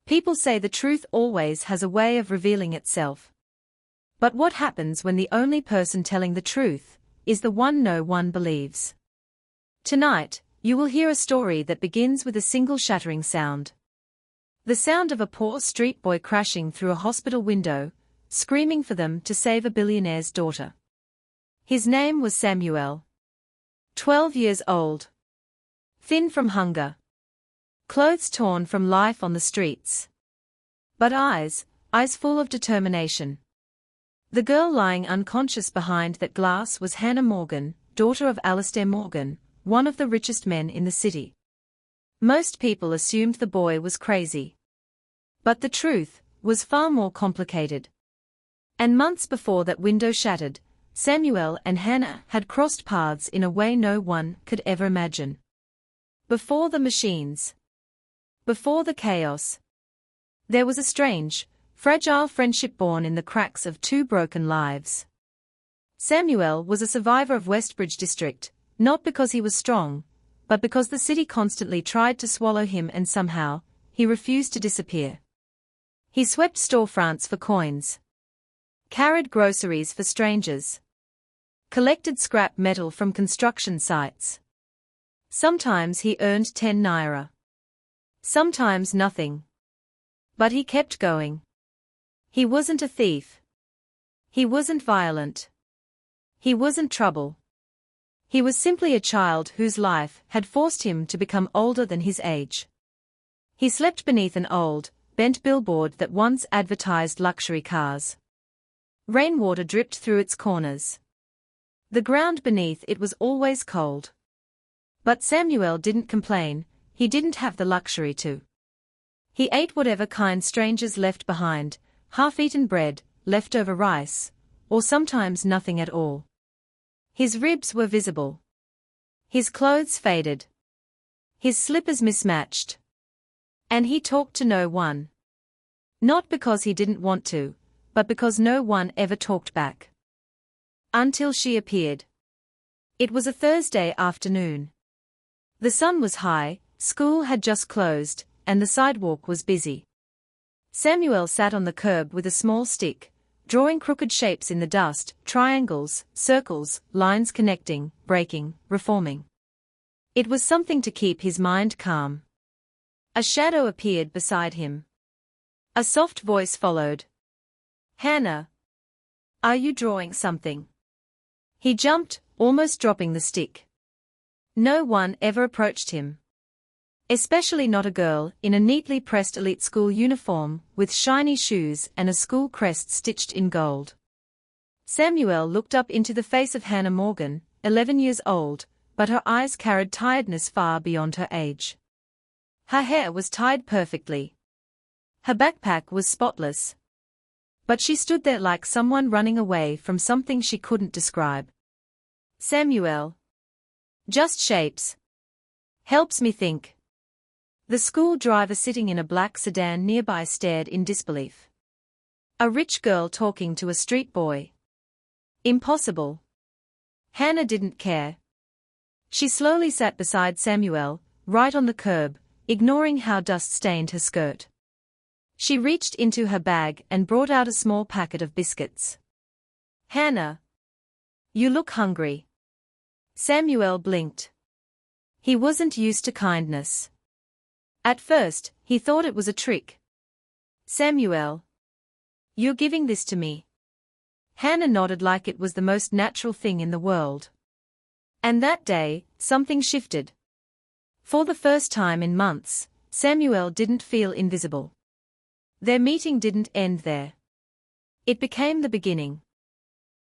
People say the truth always has a way of revealing itself. But what happens when the only person telling the truth is the one no one believes? Tonight, you will hear a story that begins with a single shattering sound. The sound of a poor street boy crashing through a hospital window, screaming for them to save a billionaire's daughter. His name was Samuel. 12 years old. Thin from hunger. Clothes torn from life on the streets. But eyes full of determination. The girl lying unconscious behind that glass was Hannah Morgan, daughter of Alistair Morgan, one of the richest men in the city. Most people assumed the boy was crazy. But the truth was far more complicated. And months before that window shattered, Samuel and Hannah had crossed paths in a way no one could ever imagine. Before the machines. Before the chaos. There was a strange, fragile friendship born in the cracks of two broken lives. Samuel was a survivor of Westbridge district, not because he was strong, but because the city constantly tried to swallow him and somehow, he refused to disappear. He swept storefronts for coins. Carried groceries for strangers. Collected scrap metal from construction sites. Sometimes he earned 10 naira. Sometimes nothing. But he kept going. He wasn't a thief. He wasn't violent. He wasn't trouble. He was simply a child whose life had forced him to become older than his age. He slept beneath an old, bent billboard that once advertised luxury cars. Rainwater dripped through its corners. The ground beneath it was always cold. But Samuel didn't complain, he didn't have the luxury to. He ate whatever kind strangers left behind, half-eaten bread, leftover rice, or sometimes nothing at all. His ribs were visible. His clothes faded. His slippers mismatched. And he talked to no one. Not because he didn't want to, but because no one ever talked back. Until she appeared. It was a Thursday afternoon. The sun was high, school had just closed, and the sidewalk was busy. Samuel sat on the curb with a small stick, drawing crooked shapes in the dust, triangles, circles, lines connecting, breaking, reforming. It was something to keep his mind calm. A shadow appeared beside him. A soft voice followed. "Hannah. Are you drawing something?" He jumped, almost dropping the stick. No one ever approached him. Especially not a girl in a neatly pressed elite school uniform with shiny shoes and a school crest stitched in gold. Samuel looked up into the face of Hannah Morgan, 11 years old, but her eyes carried tiredness far beyond her age. Her hair was tied perfectly. Her backpack was spotless. But she stood there like someone running away from something she couldn't describe. "Samuel. Just shapes. Helps me think." The school driver sitting in a black sedan nearby stared in disbelief. A rich girl talking to a street boy. Impossible. Hannah didn't care. She slowly sat beside Samuel, right on the curb, ignoring how dust stained her skirt. She reached into her bag and brought out a small packet of biscuits. "Hannah. You look hungry." Samuel blinked. He wasn't used to kindness. At first, he thought it was a trick. "Samuel. You're giving this to me?" Hannah nodded like it was the most natural thing in the world. And that day, something shifted. For the first time in months, Samuel didn't feel invisible. Their meeting didn't end there. It became the beginning.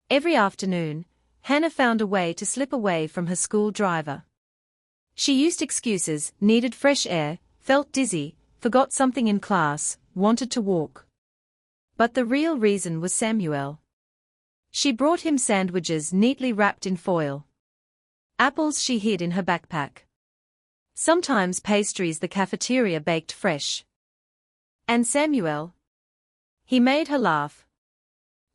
Every afternoon, Hannah found a way to slip away from her school driver. She used excuses, needed fresh air, felt dizzy, forgot something in class, wanted to walk. But the real reason was Samuel. She brought him sandwiches neatly wrapped in foil. Apples she hid in her backpack. Sometimes pastries the cafeteria baked fresh. And Samuel? He made her laugh.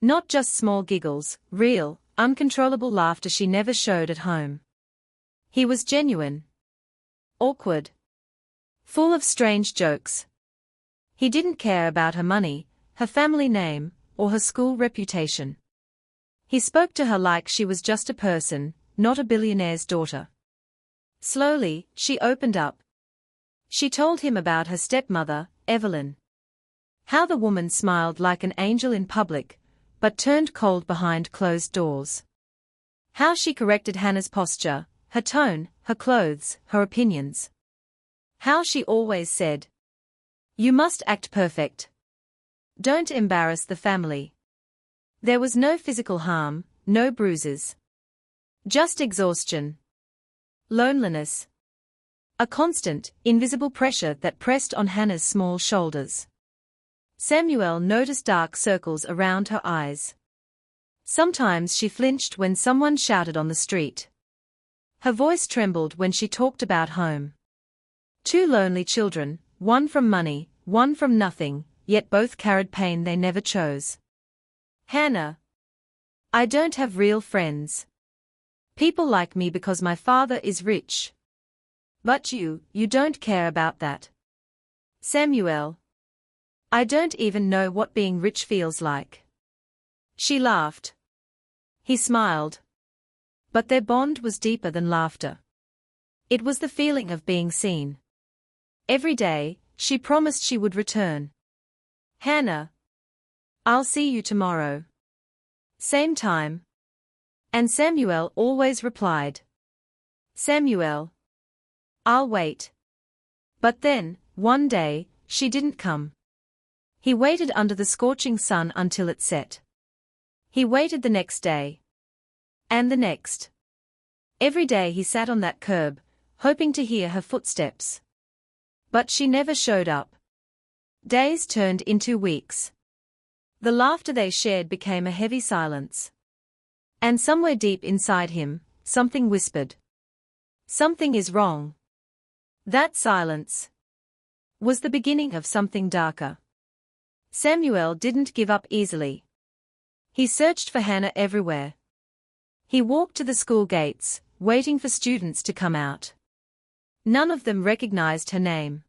Not just small giggles, real, uncontrollable laughter she never showed at home. He was genuine. Awkward. Full of strange jokes. He didn't care about her money, her family name, or her school reputation. He spoke to her like she was just a person, not a billionaire's daughter. Slowly, she opened up. She told him about her stepmother, Evelyn. How the woman smiled like an angel in public, but turned cold behind closed doors. How she corrected Hannah's posture, her tone, her clothes, her opinions. How she always said, "You must act perfect. Don't embarrass the family." There was no physical harm, no bruises. Just exhaustion. Loneliness. A constant, invisible pressure that pressed on Hannah's small shoulders. Samuel noticed dark circles around her eyes. Sometimes she flinched when someone shouted on the street. Her voice trembled when she talked about home. Two lonely children, one from money, one from nothing, yet both carried pain they never chose. "Hannah, I don't have real friends. People like me because my father is rich. But you don't care about that. Samuel, I don't even know what being rich feels like." She laughed. He smiled. But their bond was deeper than laughter. It was the feeling of being seen. Every day, she promised she would return. "Hannah, I'll see you tomorrow. Same time." And Samuel always replied, "Samuel, I'll wait." But then, one day, she didn't come. He waited under the scorching sun until it set. He waited the next day. And the next. Every day he sat on that curb, hoping to hear her footsteps. But she never showed up. Days turned into weeks. The laughter they shared became a heavy silence. And somewhere deep inside him, something whispered. Something is wrong. That silence was the beginning of something darker. Samuel didn't give up easily. He searched for Hannah everywhere. He walked to the school gates, waiting for students to come out. None of them recognized her name.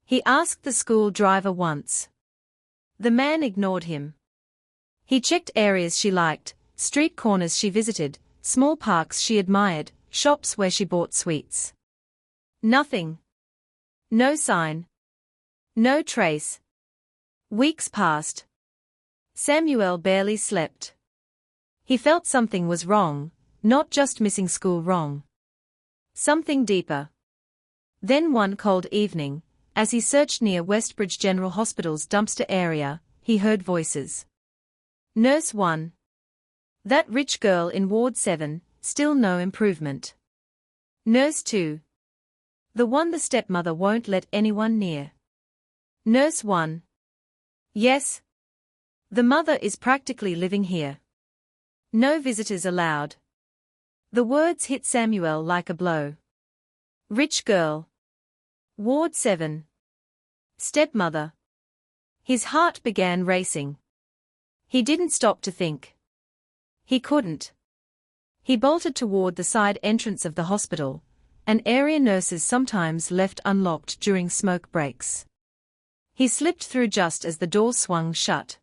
He asked the school driver once. The man ignored him. He checked areas she liked, street corners she visited, small parks she admired, shops where she bought sweets. Nothing. No sign. No trace. Weeks passed. Samuel barely slept. He felt something was wrong, not just missing school wrong. Something deeper. Then one cold evening, as he searched near Westbridge General Hospital's dumpster area, he heard voices. Nurse 1. That rich girl in Ward 7, still no improvement. Nurse 2. The one the stepmother won't let anyone near. Nurse 1. Yes. The mother is practically living here. No visitors allowed. The words hit Samuel like a blow. Rich girl. Ward 7. Stepmother. His heart began racing. He didn't stop to think. He couldn't. He bolted toward the side entrance of the hospital, an area nurses sometimes left unlocked during smoke breaks. He slipped through just as the door swung shut.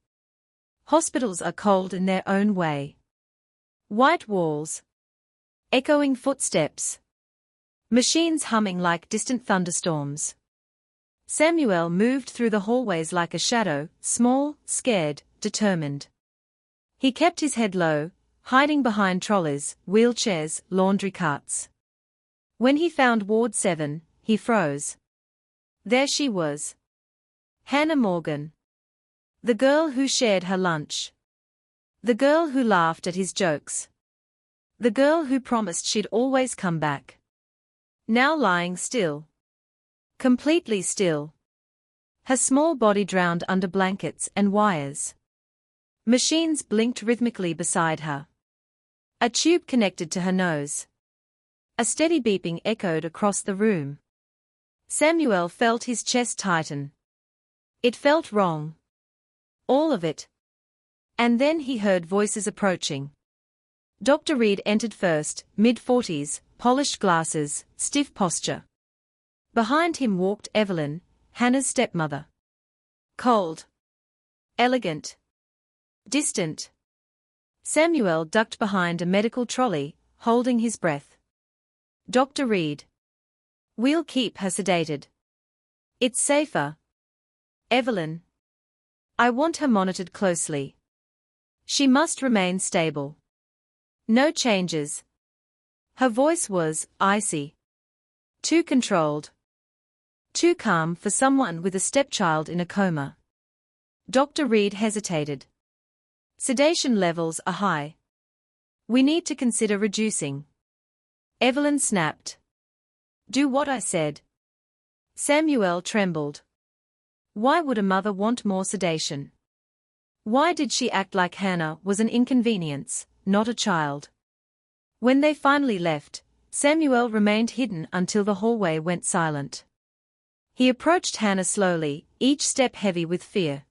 Hospitals are cold in their own way. White walls. Echoing footsteps. Machines humming like distant thunderstorms. Samuel moved through the hallways like a shadow, small, scared, determined. He kept his head low, hiding behind trolleys, wheelchairs, laundry carts. When he found Ward 7, he froze. There she was. Hannah Morgan. The girl who shared her lunch. The girl who laughed at his jokes. The girl who promised she'd always come back. Now lying still. Completely still. Her small body drowned under blankets and wires. Machines blinked rhythmically beside her. A tube connected to her nose. A steady beeping echoed across the room. Samuel felt his chest tighten. It felt wrong. All of it. And then he heard voices approaching. Dr. Reed entered first, mid-40s, polished glasses, stiff posture. Behind him walked Evelyn, Hannah's stepmother. Cold. Elegant. Distant. Samuel ducked behind a medical trolley, holding his breath. Dr. Reed. We'll keep her sedated. It's safer. Evelyn. I want her monitored closely. She must remain stable. No changes. Her voice was icy. Too controlled. Too calm for someone with a stepchild in a coma. Dr. Reed hesitated. Sedation levels are high. We need to consider reducing. Evelyn snapped. Do what I said. Samuel trembled. Why would a mother want more sedation? Why did she act like Hannah was an inconvenience, not a child? When they finally left, Samuel remained hidden until the hallway went silent. He approached Hannah slowly, each step heavy with fear.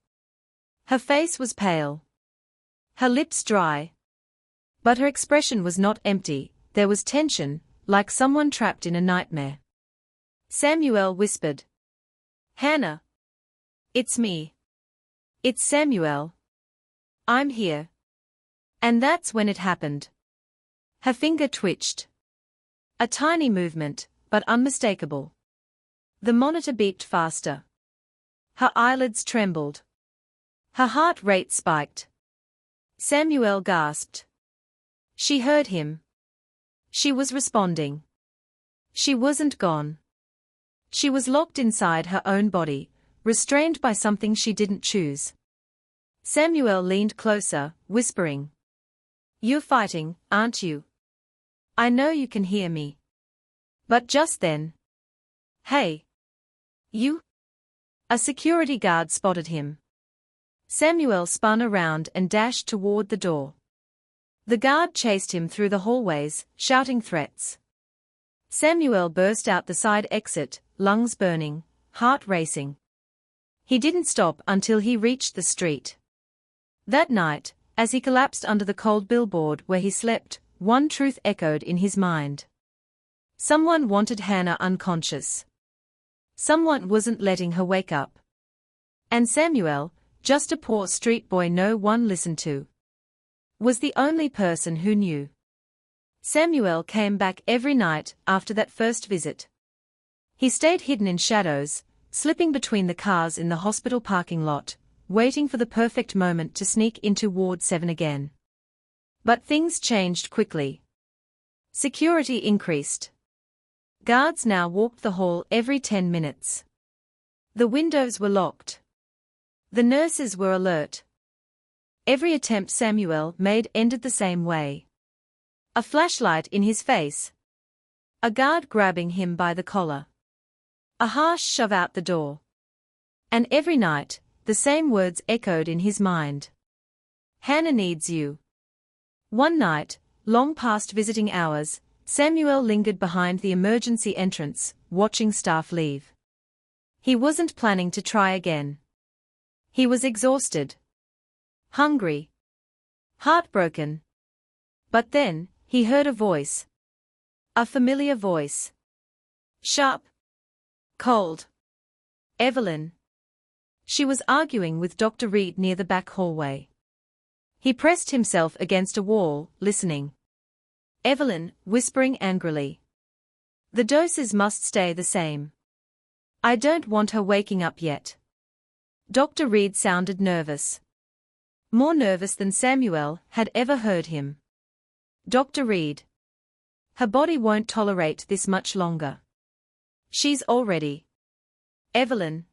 Her face was pale. Her lips dry. But her expression was not empty, there was tension, like someone trapped in a nightmare. Samuel whispered. Hannah. It's me. It's Samuel. I'm here. And that's when it happened. Her finger twitched. A tiny movement, but unmistakable. The monitor beeped faster. Her eyelids trembled. Her heart rate spiked. Samuel gasped. She heard him. She was responding. She wasn't gone. She was locked inside her own body, restrained by something she didn't choose. Samuel leaned closer, whispering. You're fighting, aren't you? I know you can hear me. But just then. Hey. You? A security guard spotted him. Samuel spun around and dashed toward the door. The guard chased him through the hallways, shouting threats. Samuel burst out the side exit, lungs burning, heart racing. He didn't stop until he reached the street. That night, as he collapsed under the cold billboard where he slept, one truth echoed in his mind. Someone wanted Hannah unconscious. Someone wasn't letting her wake up. And Samuel, just a poor street boy no one listened to, was the only person who knew. Samuel came back every night after that first visit. He stayed hidden in shadows, slipping between the cars in the hospital parking lot, waiting for the perfect moment to sneak into Ward 7 again. But things changed quickly. Security increased. Guards now walked the hall every 10 minutes. The windows were locked. The nurses were alert. Every attempt Samuel made ended the same way. A flashlight in his face. A guard grabbing him by the collar. A harsh shove out the door. And every night, the same words echoed in his mind. Hannah needs you. One night, long past visiting hours, Samuel lingered behind the emergency entrance, watching staff leave. He wasn't planning to try again. He was exhausted. Hungry. Heartbroken. But then, he heard a voice. A familiar voice. Sharp. Cold. Evelyn. She was arguing with Dr. Reed near the back hallway. He pressed himself against a wall, listening. Evelyn, whispering angrily. The doses must stay the same. I don't want her waking up yet. Dr. Reed sounded nervous. More nervous than Samuel had ever heard him. Dr. Reed. Her body won't tolerate this much longer. She's already. Evelyn.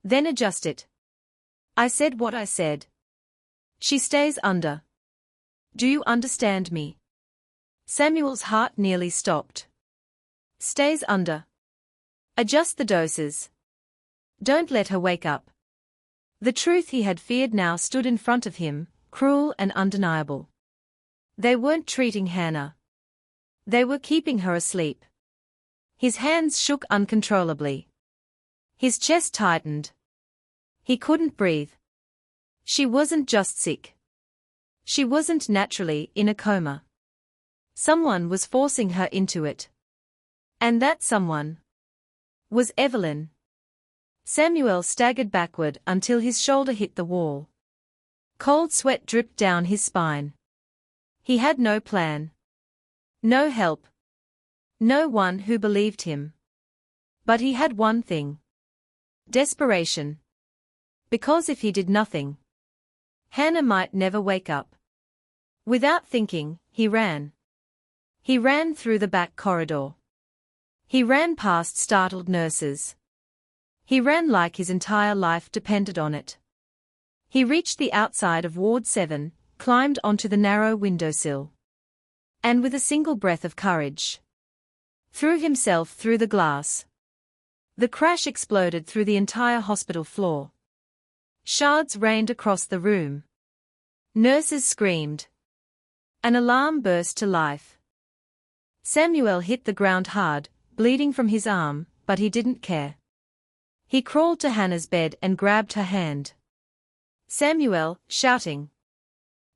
Then adjust it. I said what I said. She stays under. Do you understand me? Samuel's heart nearly stopped. Stays under. Adjust the doses. Don't let her wake up. The truth he had feared now stood in front of him, cruel and undeniable. They weren't treating Hannah. They were keeping her asleep. His hands shook uncontrollably. His chest tightened. He couldn't breathe. She wasn't just sick. She wasn't naturally in a coma. Someone was forcing her into it. And that someone was Evelyn. Samuel staggered backward until his shoulder hit the wall. Cold sweat dripped down his spine. He had no plan. No help. No one who believed him. But he had one thing. Desperation. Because if he did nothing, Hannah might never wake up. Without thinking, he ran. He ran through the back corridor. He ran past startled nurses. He ran like his entire life depended on it. He reached the outside of Ward 7, climbed onto the narrow windowsill. And with a single breath of courage, threw himself through the glass. The crash exploded through the entire hospital floor. Shards rained across the room. Nurses screamed. An alarm burst to life. Samuel hit the ground hard, bleeding from his arm, but he didn't care. He crawled to Hannah's bed and grabbed her hand. Samuel, shouting.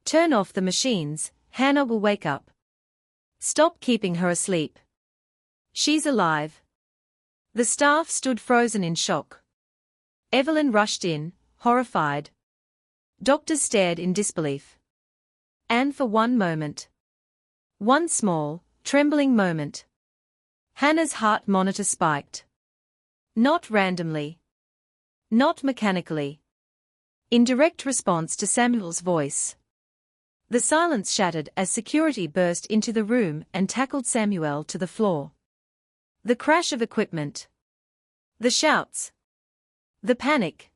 "Turn off the machines, Hannah will wake up. Stop keeping her asleep. She's alive." The staff stood frozen in shock. Evelyn rushed in, horrified. Doctors stared in disbelief. And for one moment, one small, trembling moment, Hannah's heart monitor spiked. Not randomly. Not mechanically. In direct response to Samuel's voice. The silence shattered as security burst into the room and tackled Samuel to the floor. The crash of equipment. The shouts. The panic.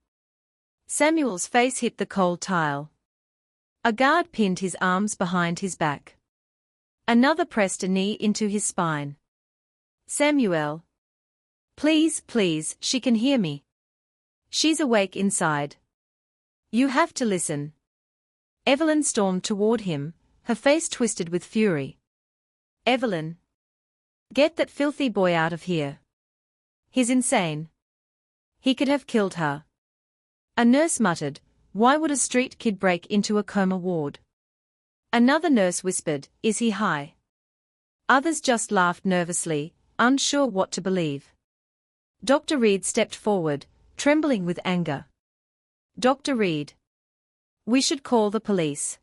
Samuel's face hit the cold tile. A guard pinned his arms behind his back. Another pressed a knee into his spine. "Samuel. Please, please, she can hear me. She's awake inside. You have to listen." Evelyn stormed toward him, her face twisted with fury. "Evelyn. Get that filthy boy out of here. He's insane. He could have killed her." A nurse muttered, "Why would a street kid break into a coma ward?" Another nurse whispered, "Is he high?" Others just laughed nervously, unsure what to believe. Dr. Reed stepped forward, trembling with anger. "Dr. Reed. We should call the police.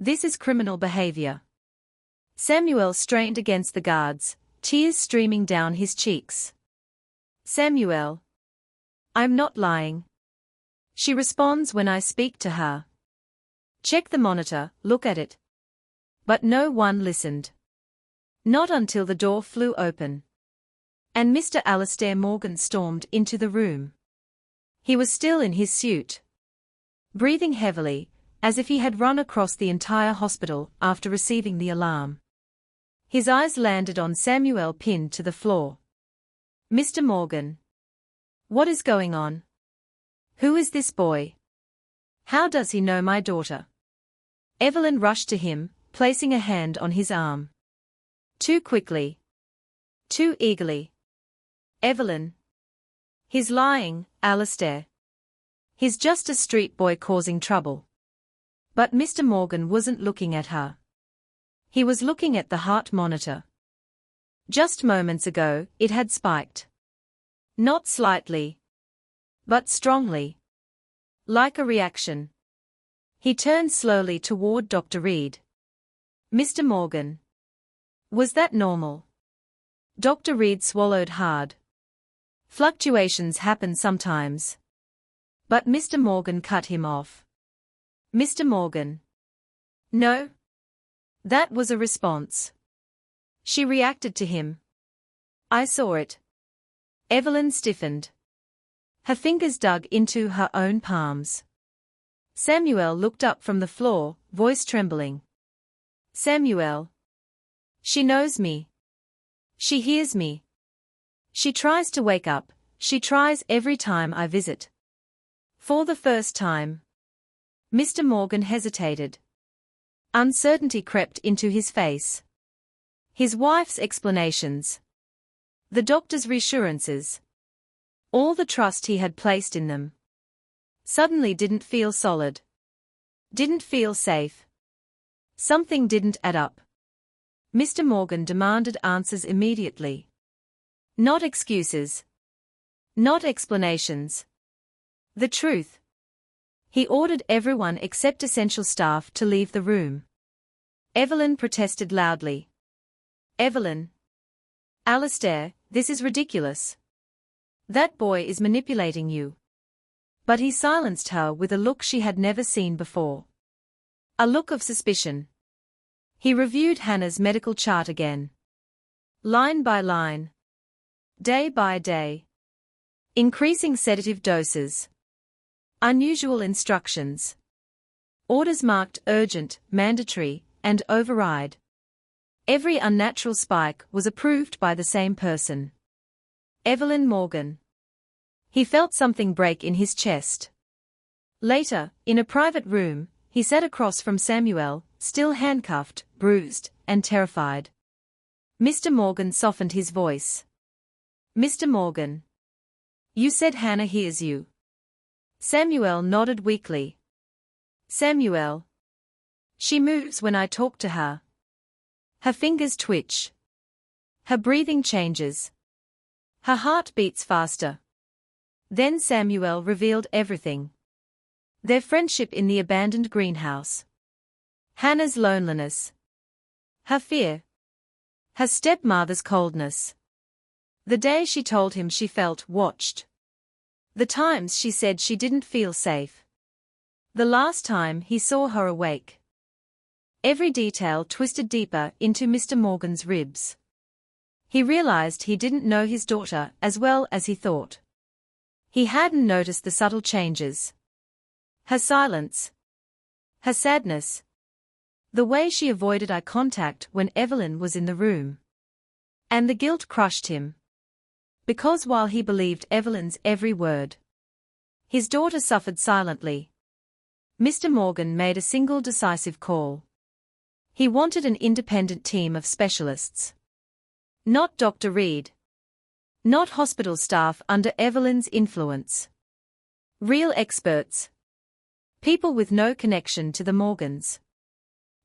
This is criminal behavior." Samuel strained against the guards, tears streaming down his cheeks. "Samuel. I'm not lying. She responds when I speak to her. Check the monitor, look at it." But no one listened. Not until the door flew open. And Mr. Alastair Morgan stormed into the room. He was still in his suit. Breathing heavily, as if he had run across the entire hospital after receiving the alarm. His eyes landed on Samuel pinned to the floor. "Mr. Morgan. What is going on? Who is this boy? How does he know my daughter?" Evelyn rushed to him, placing a hand on his arm. Too quickly. Too eagerly. "Evelyn. He's lying, Alastair. He's just a street boy causing trouble." But Mr. Morgan wasn't looking at her. He was looking at the heart monitor. Just moments ago, it had spiked. Not slightly, but strongly. Like a reaction. He turned slowly toward Dr. Reed. "Mr. Morgan. Was that normal?" Dr. Reed swallowed hard. Fluctuations happen sometimes. But Mr. Morgan cut him off. "Mr. Morgan. No. That was a response. She reacted to him. I saw it." Evelyn stiffened. Her fingers dug into her own palms. Samuel looked up from the floor, voice trembling. "Samuel. She knows me. She hears me. She tries to wake up, she tries every time I visit." For the first time. Mr. Morgan hesitated. Uncertainty crept into his face. His wife's explanations. The doctor's reassurances. All the trust he had placed in them. Suddenly didn't feel solid. Didn't feel safe. Something didn't add up. Mr. Morgan demanded answers immediately. Not excuses. Not explanations. The truth. He ordered everyone except essential staff to leave the room. Evelyn protested loudly. Evelyn. Alistair, this is ridiculous. That boy is manipulating you. But he silenced her with a look she had never seen before. A look of suspicion. He reviewed Hannah's medical chart again. Line by line. Day by day. Increasing sedative doses. Unusual instructions. Orders marked urgent, mandatory, and override. Every unnatural spike was approved by the same person. Evelyn Morgan. He felt something break in his chest. Later, in a private room, he sat across from Samuel, still handcuffed, bruised, and terrified. Mr. Morgan softened his voice. Mr. Morgan. You said Hannah hears you. Samuel nodded weakly. Samuel. She moves when I talk to her. Her fingers twitch. Her breathing changes. Her heart beats faster. Then Samuel revealed everything. Their friendship in the abandoned greenhouse. Hannah's loneliness. Her fear. Her stepmother's coldness. The day she told him she felt watched. The times she said she didn't feel safe. The last time he saw her awake. Every detail twisted deeper into Mr. Morgan's ribs. He realized he didn't know his daughter as well as he thought. He hadn't noticed the subtle changes. Her silence. Her sadness. The way she avoided eye contact when Evelyn was in the room. And the guilt crushed him. Because while he believed Evelyn's every word, his daughter suffered silently. Mr. Morgan made a single decisive call. He wanted an independent team of specialists. Not Dr. Reed. Not hospital staff under Evelyn's influence. Real experts. People with no connection to the Morgans.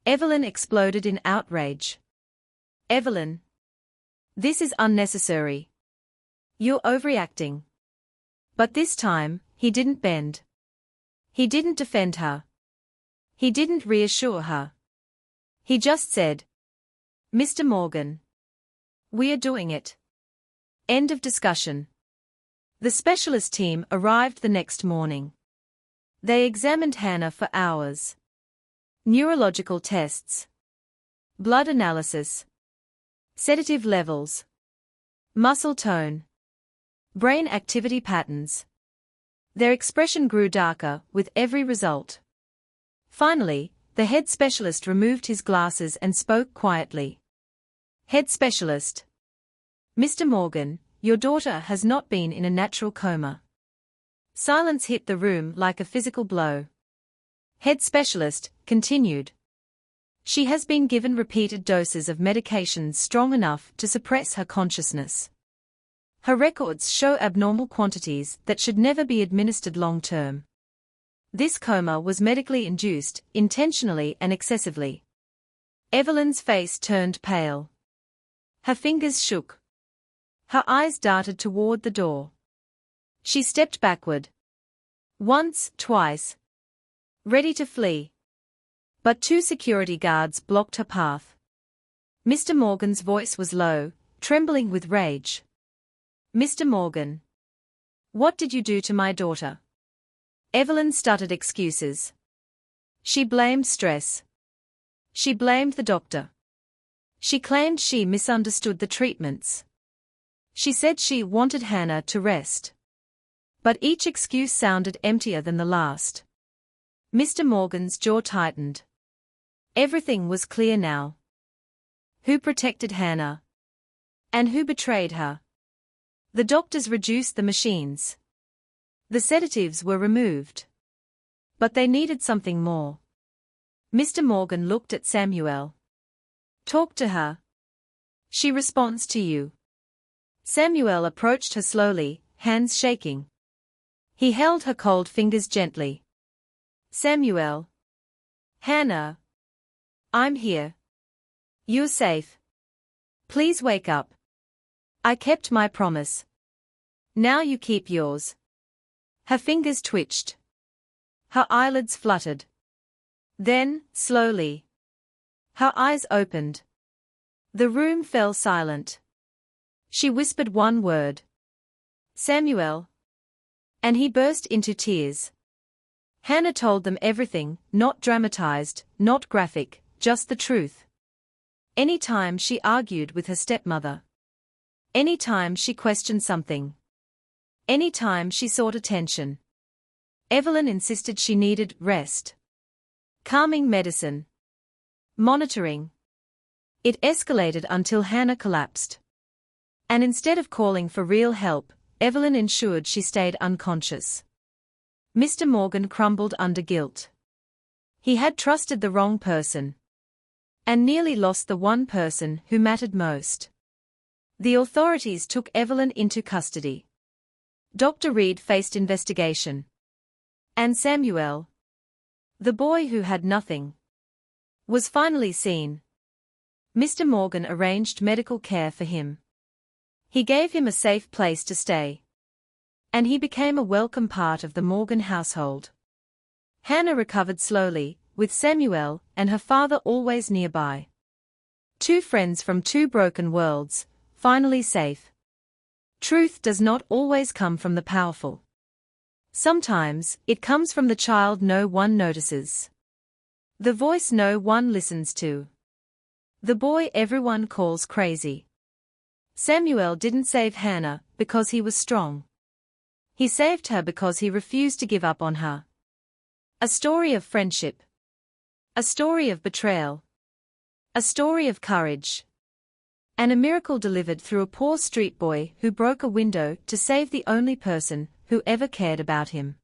Evelyn exploded in outrage. Evelyn. This is unnecessary. You're overreacting. But this time, he didn't bend. He didn't defend her. He didn't reassure her. He just said, Mr. Morgan. We are doing it. End of discussion. The specialist team arrived the next morning. They examined Hannah for hours. Neurological tests. Blood analysis. Sedative levels. Muscle tone. Brain activity patterns. Their expression grew darker with every result. Finally, the head specialist removed his glasses and spoke quietly. Head specialist. Mr. Morgan, your daughter has not been in a natural coma. Silence hit the room like a physical blow. Head specialist continued. She has been given repeated doses of medications strong enough to suppress her consciousness. Her records show abnormal quantities that should never be administered long-term. This coma was medically induced, intentionally and excessively. Evelyn's face turned pale. Her fingers shook. Her eyes darted toward the door. She stepped backward. Once, twice. Ready to flee. But two security guards blocked her path. Mr. Morgan's voice was low, trembling with rage. Mr. Morgan. What did you do to my daughter? Evelyn stuttered excuses. She blamed stress. She blamed the doctor. She claimed she misunderstood the treatments. She said she wanted Hannah to rest. But each excuse sounded emptier than the last. Mr. Morgan's jaw tightened. Everything was clear now. Who protected Hannah? And who betrayed her? The doctors reduced the machines. The sedatives were removed. But they needed something more. Mr. Morgan looked at Samuel. Talk to her. She responds to you. Samuel approached her slowly, hands shaking. He held her cold fingers gently. Samuel. Hannah. I'm here. You're safe. Please wake up. I kept my promise. Now you keep yours. Her fingers twitched. Her eyelids fluttered. Then, slowly, her eyes opened. The room fell silent. She whispered one word. Samuel. And he burst into tears. Hannah told them everything, not dramatized, not graphic, just the truth. Any time she argued with her stepmother. Any time she questioned something. Any time she sought attention. Evelyn insisted she needed rest. Calming medicine. Monitoring. It escalated until Hannah collapsed. And instead of calling for real help, Evelyn ensured she stayed unconscious. Mr. Morgan crumbled under guilt. He had trusted the wrong person. And nearly lost the one person who mattered most. The authorities took Evelyn into custody. Dr. Reed faced investigation. And Samuel, the boy who had nothing, was finally seen. Mr. Morgan arranged medical care for him. He gave him a safe place to stay. And he became a welcome part of the Morgan household. Hannah recovered slowly, with Samuel and her father always nearby. Two friends from two broken worlds, finally safe. Truth does not always come from the powerful. Sometimes, it comes from the child no one notices. The voice no one listens to. The boy everyone calls crazy. Samuel didn't save Hannah because he was strong. He saved her because he refused to give up on her. A story of friendship. A story of betrayal. A story of courage. And a miracle delivered through a poor street boy who broke a window to save the only person who ever cared about him.